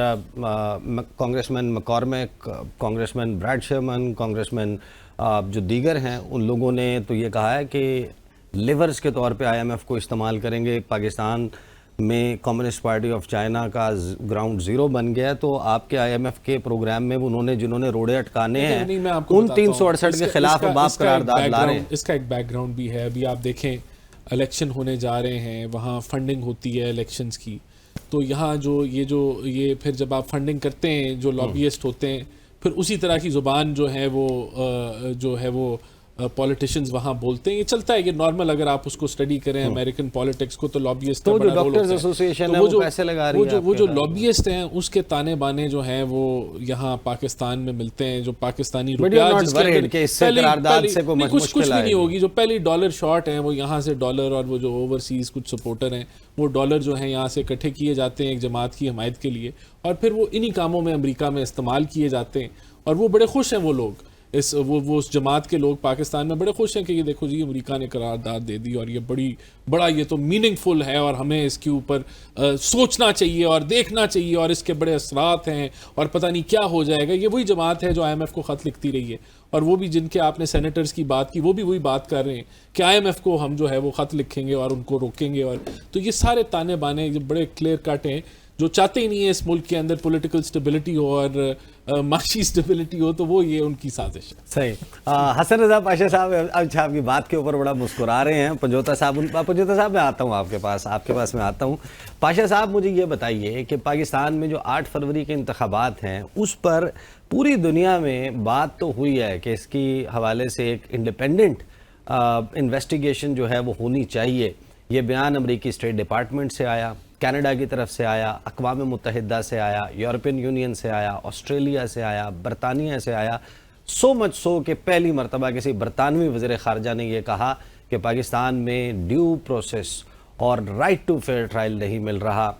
کانگریس مین مکارمک، کانگریس مین بریڈ شرمن، کانگریس مین جو دیگر ہیں، ان لوگوں نے تو یہ کہا ہے کہ لیورز کے طور پہ IMF کو استعمال کریں گے۔ پاکستان میں کمیونسٹ پارٹی آف چائنا کا گراؤنڈ زیرو بن گیا، تو آپ کے IMF کے پروگرام میں انہوں نے جنہوں نے روڑے اٹکانے ہیں ان 368 کے خلاف اب آپ قرارداد لا رہے ہیں۔ اس کا ایک بیک گراؤنڈ بھی ہے، ابھی آپ دیکھیں الیکشن ہونے جا رہے ہیں، وہاں فنڈنگ ہوتی ہے الیکشنز کی، تو یہاں یہ پھر جب آپ فنڈنگ کرتے ہیں جو لابیسٹ ہوتے ہیں، پھر اسی طرح کی زبان جو ہے وہ پولیٹیشنز وہاں بولتے ہیں، یہ چلتا ہے، یہ نارمل، اگر آپ اس کو اسٹڈی کریں امریکن پالیٹکس کو تو لابیسٹ کا بڑا رول ہوتا ہے۔ ڈاکٹرز ایسوسیشن ہے وہ پیسے لگا رہی ہے، وہ جو لابیسٹ ہیں اس کے تانے بانے جو ہیں وہ یہاں پاکستان میں ملتے ہیں، جو پاکستانی روپیہ جس کے اندر کچھ بھی نہیں ہوگی، جو پہلی ڈالر شارٹ ہیں وہ یہاں سے ڈالر، اور وہ جو اوورسیز کچھ سپورٹر ہیں وہ ڈالر جو ہیں یہاں سے اکٹھے کیے جاتے ہیں ایک جماعت کی حمایت کے لیے، اور پھر وہ انہی کاموں میں امریکہ میں استعمال کیے جاتے ہیں، اور وہ بڑے خوش ہیں وہ لوگ، اس جماعت کے لوگ پاکستان میں بڑے خوش ہیں کہ یہ دیکھو جی امریکہ نے قرارداد دے دی، اور یہ بڑا یہ تو میننگ فل ہے، اور ہمیں اس کے اوپر سوچنا چاہیے اور دیکھنا چاہیے، اور اس کے بڑے اثرات ہیں، اور پتہ نہیں کیا ہو جائے گا۔ یہ وہی جماعت ہے جو IMF کو خط لکھتی رہی ہے، اور وہ بھی جن کے آپ نے سینیٹرز کی بات کی، وہ بھی وہی بات کر رہے ہیں کہ IMF کو ہم جو ہے وہ خط لکھیں گے اور ان کو روکیں گے، اور تو یہ سارے تانے بانے بڑے کلیئر کٹ ہیں، جو چاہتے ہی نہیں ہے اس ملک کے اندر پولیٹیکل سٹیبلٹی ہو اور معاشی سٹیبلٹی ہو، تو وہ یہ ان کی سازش ہے۔ صحیح۔ حسن رضا پاشا صاحب اچھا آپ کی بات کے اوپر بڑا مسکرا رہے ہیں۔ پنجوتا صاحب میں آتا ہوں آپ کے پاس میں آتا ہوں۔ پاشا صاحب مجھے یہ بتائیے کہ پاکستان میں جو 8 فروری کے انتخابات ہیں اس پر پوری دنیا میں بات تو ہوئی ہے کہ اس کی حوالے سے ایک انڈیپینڈنٹ انویسٹیگیشن جو ہے وہ ہونی چاہیے۔ یہ بیان امریکی اسٹیٹ ڈپارٹمنٹ سے آیا، کینیڈا کی طرف سے آیا، اقوام متحدہ سے آیا، یورپین یونین سے آیا، آسٹریلیا سے آیا، برطانیہ سے آیا، سو مچ سو کہ پہلی مرتبہ کسی برطانوی وزیر خارجہ نے یہ کہا کہ پاکستان میں ڈیو پروسیس اور رائٹ ٹو فیئر ٹرائل نہیں مل رہا،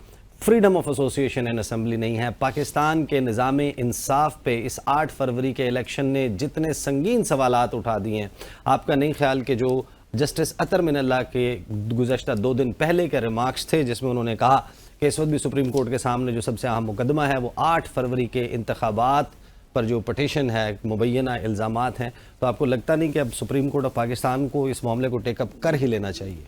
freedom of association and assembly نہیں ہے۔ پاکستان کے نظام انصاف پہ اس 8 فروری کے الیکشن نے جتنے سنگین سوالات اٹھا دیے ہیں، آپ کا نہیں خیال کہ جو جسٹس عطر من اللہ کے گزشتہ 2 دن پہلے کے ریمارکس تھے جس میں انہوں نے کہا کہ اس وقت بھی سپریم کورٹ کے سامنے جو سب سے اہم مقدمہ ہے وہ 8 فروری کے انتخابات پر جو پٹیشن ہے، مبینہ الزامات ہیں، تو آپ کو لگتا نہیں کہ اب سپریم کورٹ آف پاکستان کو اس معاملے کو ٹیک اپ کر ہی لینا چاہیے؟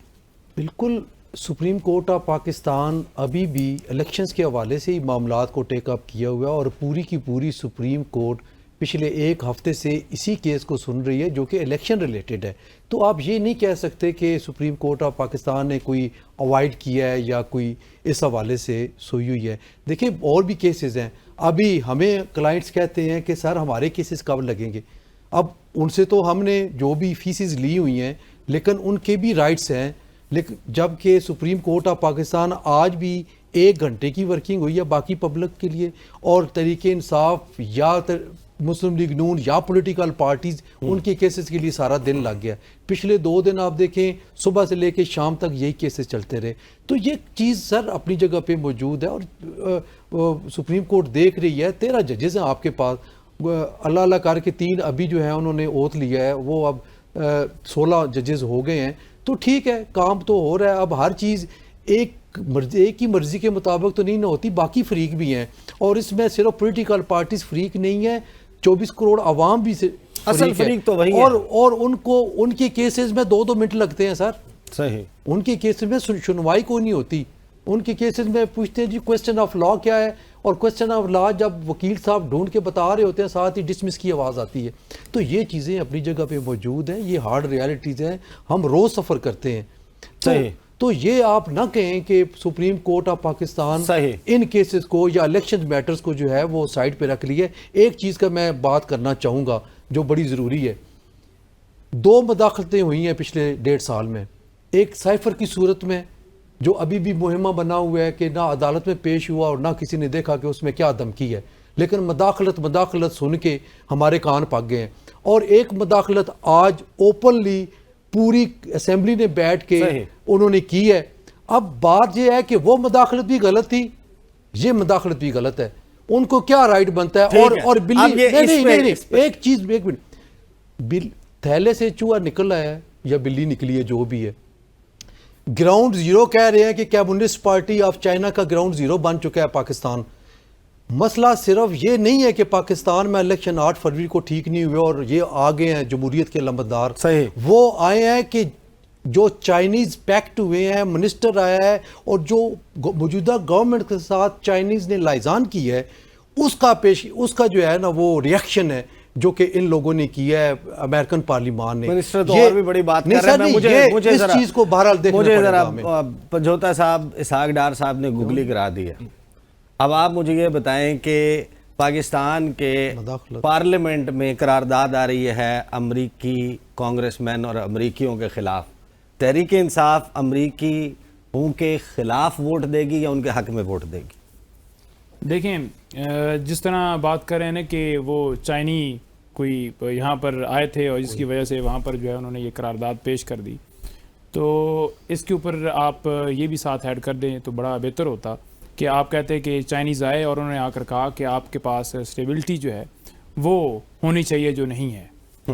بالکل، سپریم کورٹ آف پاکستان ابھی بھی الیکشنز کے حوالے سے ہی معاملات کو ٹیک اپ کیا ہوا ہے، اور پوری کی پوری سپریم کورٹ پچھلے 1 ہفتے سے اسی کیس کو سن رہی ہے جو کہ الیکشن ریلیٹڈ ہے۔ تو آپ یہ نہیں کہہ سکتے کہ سپریم کورٹ آف پاکستان نے کوئی اوائڈ کیا ہے یا کوئی اس حوالے سے سوئی ہوئی ہے۔ دیکھیں اور بھی کیسز ہیں، ابھی ہمیں کلائنٹس کہتے ہیں کہ سر ہمارے کیسز کب لگیں گے؟ اب ان سے تو ہم نے جو بھی فیسز لی ہوئی ہیں لیکن ان کے بھی رائٹس ہیں، لیکن جب کہ سپریم کورٹ آف پاکستان آج بھی 1 گھنٹے کی ورکنگ ہوئی ہے باقی پبلک کے لیے، اور تحریک انصاف یا مسلم لیگ نون یا پولیٹیکل پارٹیز ان کے کیسز کے لیے سارا دن لگ گیا۔ پچھلے 2 دن آپ دیکھیں صبح سے لے کے شام تک یہی کیسز چلتے رہے، تو یہ چیز سر اپنی جگہ پہ موجود ہے، اور سپریم کورٹ دیکھ رہی ہے۔ 13 ججز ہیں آپ کے پاس، اللہ کر کے 3 ابھی جو ہے انہوں نے اوتھ لیا ہے، وہ اب 16 ججز ہو گئے ہیں، تو ٹھیک ہے کام تو ہو رہا ہے۔ اب ہر چیز ایک ہی مرضی کے مطابق تو نہیں نہ ہوتی، باقی فریق بھی ہیں، اور اس میں صرف پولیٹیکل پارٹیز فریق نہیں ہے، 24 کروڑ عوام بھی اصل فریق تو وہی ہے، اور ان کے کیسز میں 2 منٹ لگتے ہیں سر۔ صحیح، ان کے کیسز میں سنوائی کوئی نہیں ہوتی، ان کے کیسز میں پوچھتے ہیں جی کوسچن آف لا کیا ہے، اور کوسچن آف لا جب وکیل صاحب ڈھونڈ کے بتا رہے ہوتے ہیں ساتھ ہی ڈسمس کی آواز آتی ہے۔ تو یہ چیزیں اپنی جگہ پہ موجود ہیں، یہ ہارڈ ریالٹیز ہیں، ہم روز سفر کرتے ہیں۔ صحیح، تو یہ آپ نہ کہیں کہ supreme court of Pakistan in cases کو یا الیکشن میٹرز کو جو ہے وہ سائڈ پہ رکھ لی ہے۔ ایک چیز کا میں بات کرنا چاہوں گا جو بڑی ضروری ہے، 2 مداخلتیں ہوئی ہیں پچھلے 1.5 سال میں، ایک سائفر کی صورت میں جو ابھی بھی مہمہ بنا ہوا ہے کہ نہ عدالت میں پیش ہوا اور نہ کسی نے دیکھا کہ اس میں کیا دھمکی ہے، لیکن مداخلت سن کے ہمارے کان پک گئے ہیں، اور ایک مداخلت آج اوپنلی پوری اسمبلی نے بیٹھ کے انہوں نے کی ہے. اب بات یہ ہے کہ وہ مداخلت بھی غلط تھی, یہ مداخلت بھی غلط ہے. ان کو کیا رائٹ بنتا ہے؟ اور بلی نہیں ایک چیز, ایک منٹ, تھیلے سے چوہا نکل آیا ہے یا بلی نکلی ہے, جو بھی ہے, گراؤنڈ زیرو کہہ رہے ہیں کہ کمیونسٹ پارٹی آف چائنا کا گراؤنڈ زیرو بن چکا ہے پاکستان. مسئلہ صرف یہ نہیں ہے کہ پاکستان میں الیکشن 8 فروری کو ٹھیک نہیں ہوئے اور یہ آگے ہیں جمہوریت کے لمبدار, وہ آئے ہیں کہ جو چائنیز پیکٹ ہوئے ہیں, منسٹر آیا ہے اور جو موجودہ گورنمنٹ کے ساتھ چائنیز نے لائزان کی ہے, اس کا جو ہے نا وہ ریئیکشن ہے جو کہ ان لوگوں نے کیا ہے امریکن پارلیمان نے. منسٹر تو اور بھی بڑی بات کر رہے ہیں, مجھے اس چیز کو بہرحال دیکھنا پڑے گا. ذرا پنجوتا صاحب, اسحاق ڈار صاحب نے گگلی کرا دی ہے. اب آپ مجھے یہ بتائیں کہ پاکستان کے پارلیمنٹ میں قرارداد آ رہی ہے امریکی کانگریس مین اور امریکیوں کے خلاف. تحریک انصاف امریکیوں کے خلاف ووٹ دے گی یا ان کے حق میں ووٹ دے گی؟ دیکھیں, جس طرح بات کر رہے ہیں نا کہ وہ چائنی کوئی یہاں پر آئے تھے اور جس کی وجہ سے وہاں پر جو ہے انہوں نے یہ قرارداد پیش کر دی, تو اس کے اوپر آپ یہ بھی ساتھ ایڈ کر دیں تو بڑا بہتر ہوتا کہ آپ کہتے ہیں کہ چائنیز آئے اور انہوں نے آ کر کہا کہ آپ کے پاس اسٹیبلٹی جو ہے وہ ہونی چاہیے جو نہیں ہے.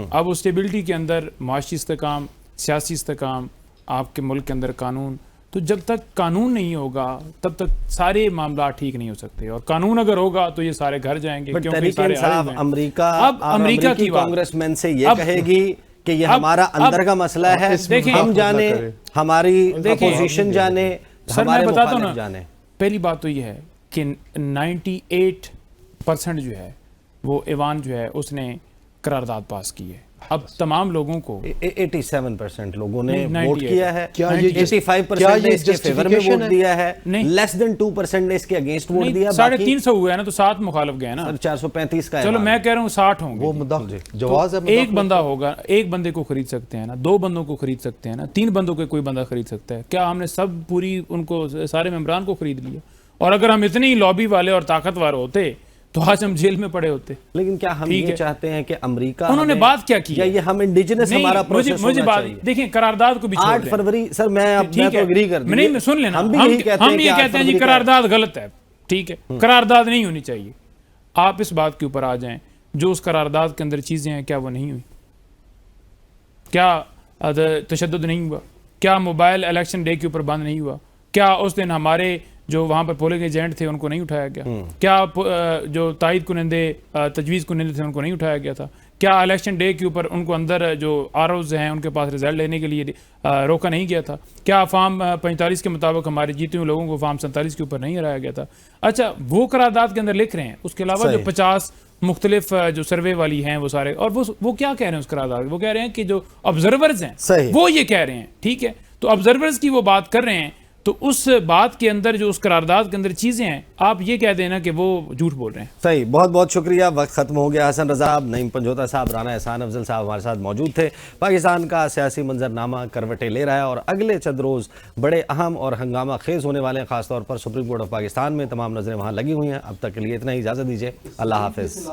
اب اس اسٹیبلٹی کے اندر معاشی استحکام, سیاسی استحکام, آپ کے ملک کے اندر قانون, تو جب تک قانون نہیں ہوگا تب تک سارے معاملات ٹھیک نہیں ہو سکتے, اور قانون اگر ہوگا تو یہ سارے گھر جائیں گے. تحریک انصاف امریکہ کی کانگریس مین سے یہ کہے گی کہ یہ ہمارا اندر کا مسئلہ ہے, ہم جانے, ہماری اپوزیشن جانے, ہمارے مخالف جانے. پہلی بات تو یہ ہے کہ 98% جو ہے وہ ایوان جو ہے اس نے قرارداد پاس کی ہے. اب تمام لوگوں کو 87% لوگوں نے ووٹ کیا ہے, 85% نے اس کے فیور میں ووٹ دیا ہے, لیس دن 2% نے اس کے اگینسٹ ووٹ دیا. 350 ہوئے ہیں نا, تو 7 مخالف گئے نا, 435 کا. چلو میں کہہ رہا ہوں 60 ہوں گے. جواز ہے, ایک بندہ ہوگا, ایک بندے کو خرید سکتے ہیں نا, 2 بندوں کو خرید سکتے ہیں نا, 3 بندوں کے کوئی بندہ خرید سکتا ہے کیا؟ ہم نے سب پوری ان کو سارے ممبران کو خرید لیا, اور اگر ہم اتنی لابی والے اور طاقتور ہوتے تو آج ہم جیل میں پڑے ہوتے. لیکن کیا ہم یہ چاہتے ہیں کہ امریکہ, انہوں نے بات کیا کی, یا یہ ہم انڈیجنس ہمارا پروسیس مجھے بات دیکھیں, قرارداد کو بھی چھوڑ دیں. 8 فروری سر میں تو اگری کر دوں, نہیں سن لینا, ہم یہ کہتے ہیں جی قرارداد غلط ہے, ٹھیک ہے, قرارداد نہیں ہونی چاہیے. آپ اس بات کے اوپر آ جائیں جو اس قرارداد کے اندر چیزیں ہیں کیا وہ نہیں ہوئی؟ کیا تشدد نہیں ہوا؟ کیا موبائل الیکشن ڈے کے اوپر بند نہیں ہوا؟ کیا اس دن ہمارے جو وہاں پر پولنگ ایجنٹ تھے ان کو نہیں اٹھایا گیا؟ کیا جو تائید کنندے, تجویز کنندے تھے ان کو نہیں اٹھایا گیا تھا؟ کیا الیکشن ڈے کے اوپر ان کو اندر جو آروز ہیں ان کے پاس رزلٹ لینے کے لیے روکا نہیں گیا تھا؟ کیا فارم 45 کے مطابق ہمارے جیتے ہوئے لوگوں کو فارم 47 کے اوپر نہیں ہرایا گیا تھا؟ اچھا, وہ قرارداد کے اندر لکھ رہے ہیں, اس کے علاوہ جو 50 مختلف جو سروے والی ہیں وہ سارے, اور وہ کیا کہہ رہے ہیں اس قرارداد, وہ کہہ رہے ہیں کہ جو آبزرورز ہیں وہ یہ کہہ رہے ہیں, ٹھیک ہے, تو آبزرورز کی وہ بات کر رہے ہیں, تو اس بات کے اندر جو اس قرارداد کے اندر چیزیں ہیں آپ یہ کہہ دینا کہ وہ جھوٹ بول رہے ہیں. صحیح, بہت بہت شکریہ, وقت ختم ہو گیا. حسن رضا صاحب, نعیم پنجوتا صاحب, رانا احسان افضل صاحب ہمارے ساتھ موجود تھے. پاکستان کا سیاسی منظرنامہ کروٹیں لے رہا ہے اور اگلے چند روز بڑے اہم اور ہنگامہ خیز ہونے والے ہیں, خاص طور پر سپریم کورٹ آف پاکستان میں. تمام نظریں وہاں لگی ہوئی ہیں. اب تک کے لیے اتنا ہی, اجازت دیجیے, اللہ حافظ.